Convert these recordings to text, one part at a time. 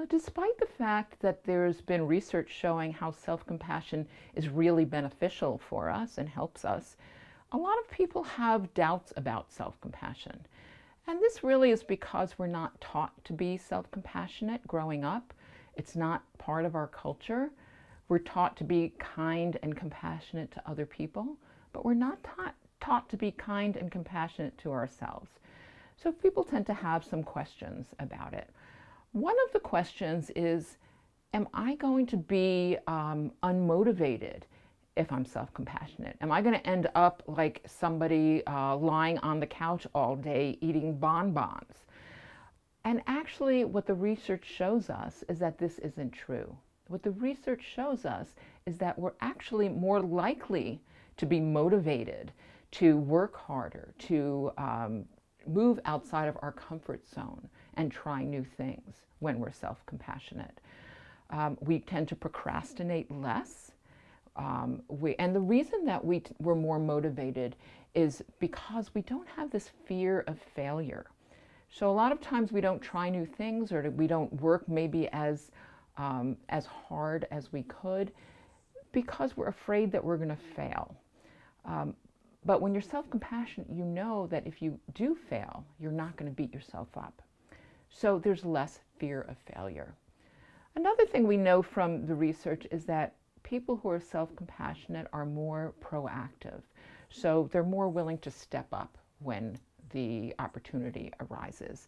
Despite the fact that there's been research showing how self-compassion is really beneficial for us and helps us, a lot of people have doubts about self-compassion. And this really is because we're not taught to be self-compassionate growing up. It's not part of our culture. We're taught to be kind and compassionate to other people, but we're not taught to be kind and compassionate to ourselves. So people tend to have some questions about it. One of the questions is, am I going to be unmotivated if I'm self-compassionate? Am I going to end up like somebody lying on the couch all day eating bonbons? And actually, what the research shows us is that this isn't true. What the research shows us is that we're actually more likely to be motivated, to work harder, to move outside of our comfort zone and try new things when we're self-compassionate. We tend to procrastinate less. And the reason that we're more motivated is because we don't have this fear of failure. So a lot of times we don't try new things, or we don't work maybe as hard as we could because we're afraid that we're going to fail. But when you're self-compassionate, you know that if you do fail, you're not going to beat yourself up. So there's less fear of failure. Another thing we know from the research is that people who are self-compassionate are more proactive. So they're more willing to step up when the opportunity arises.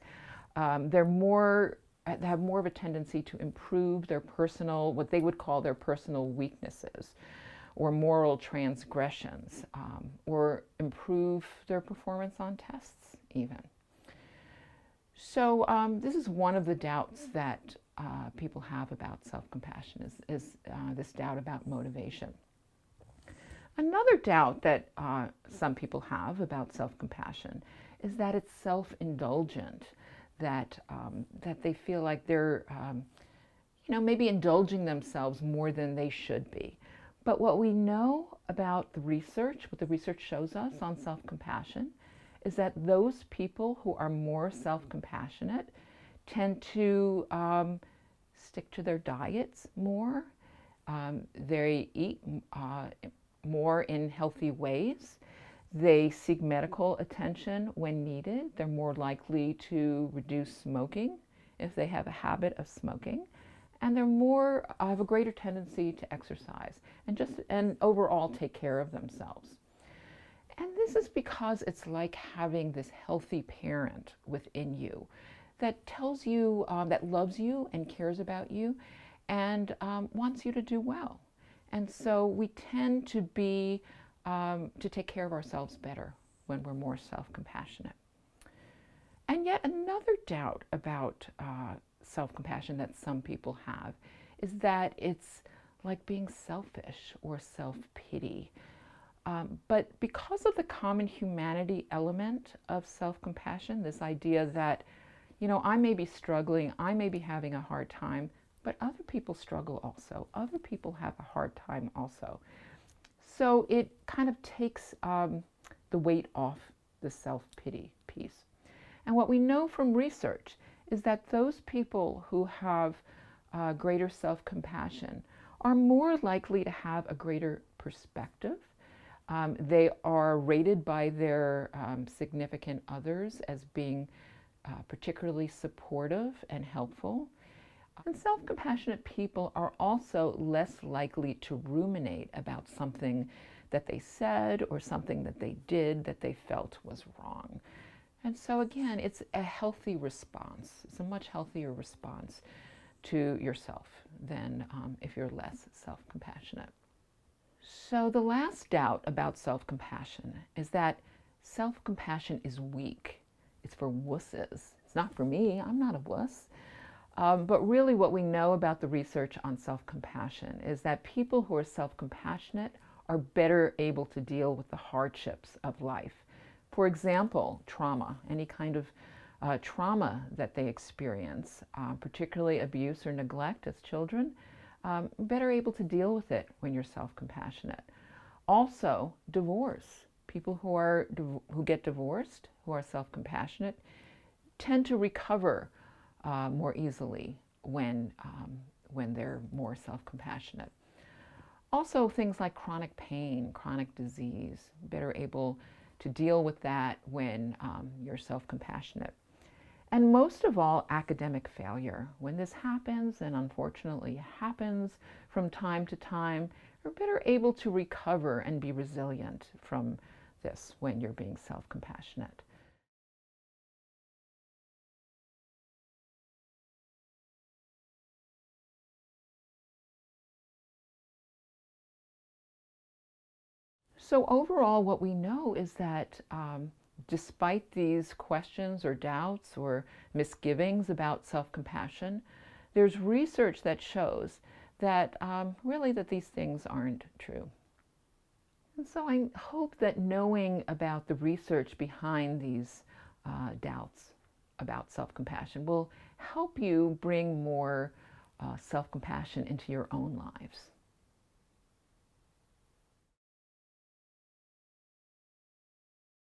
They have more of a tendency to improve their personal, what they would call their personal weaknesses, or moral transgressions, or improve their performance on tests even. So this is one of the doubts that people have about self-compassion, is this doubt about motivation. Another doubt that some people have about self-compassion is that it's self-indulgent, that they feel like they're maybe indulging themselves more than they should be. But what we know about the research, what the research shows us on self-compassion, is that those people who are more self-compassionate tend to stick to their diets more. They eat more in healthy ways. They seek medical attention when needed. They're more likely to reduce smoking if they have a habit of smoking. And they're have a greater tendency to exercise and overall take care of themselves. And this is because it's like having this healthy parent within you that tells you, that loves you and cares about you and wants you to do well. And so we tend to take care of ourselves better when we're more self-compassionate. And yet another doubt about self-compassion that some people have is that it's like being selfish or self-pity. But because of the common humanity element of self-compassion, this idea that, I may be struggling, I may be having a hard time, but other people struggle also. Other people have a hard time also. So it kind of takes the weight off the self-pity piece. And what we know from research is that those people who have greater self-compassion are more likely to have a greater perspective. They are rated by their significant others as being particularly supportive and helpful. And self-compassionate people are also less likely to ruminate about something that they said or something that they did that they felt was wrong. And so again, it's a healthy response. It's a much healthier response to yourself than if you're less self-compassionate. So the last doubt about self-compassion is that self-compassion is weak. It's for wusses. It's not for me. I'm not a wuss. But really what we know about the research on self-compassion is that people who are self-compassionate are better able to deal with the hardships of life. For example, trauma, any kind of trauma that they experience, particularly abuse or neglect as children, better able to deal with it when you're self-compassionate. Also, divorce. People who get divorced, who are self-compassionate, tend to recover more easily when they're more self-compassionate. Also, things like chronic pain, chronic disease, better able to deal with that when you're self-compassionate. And most of all, academic failure. When this happens, and unfortunately happens from time to time, you're better able to recover and be resilient from this when you're being self-compassionate. So overall, what we know is that despite these questions or doubts or misgivings about self-compassion, there's research that shows that really that these things aren't true. And so I hope that knowing about the research behind these doubts about self-compassion will help you bring more self-compassion into your own lives.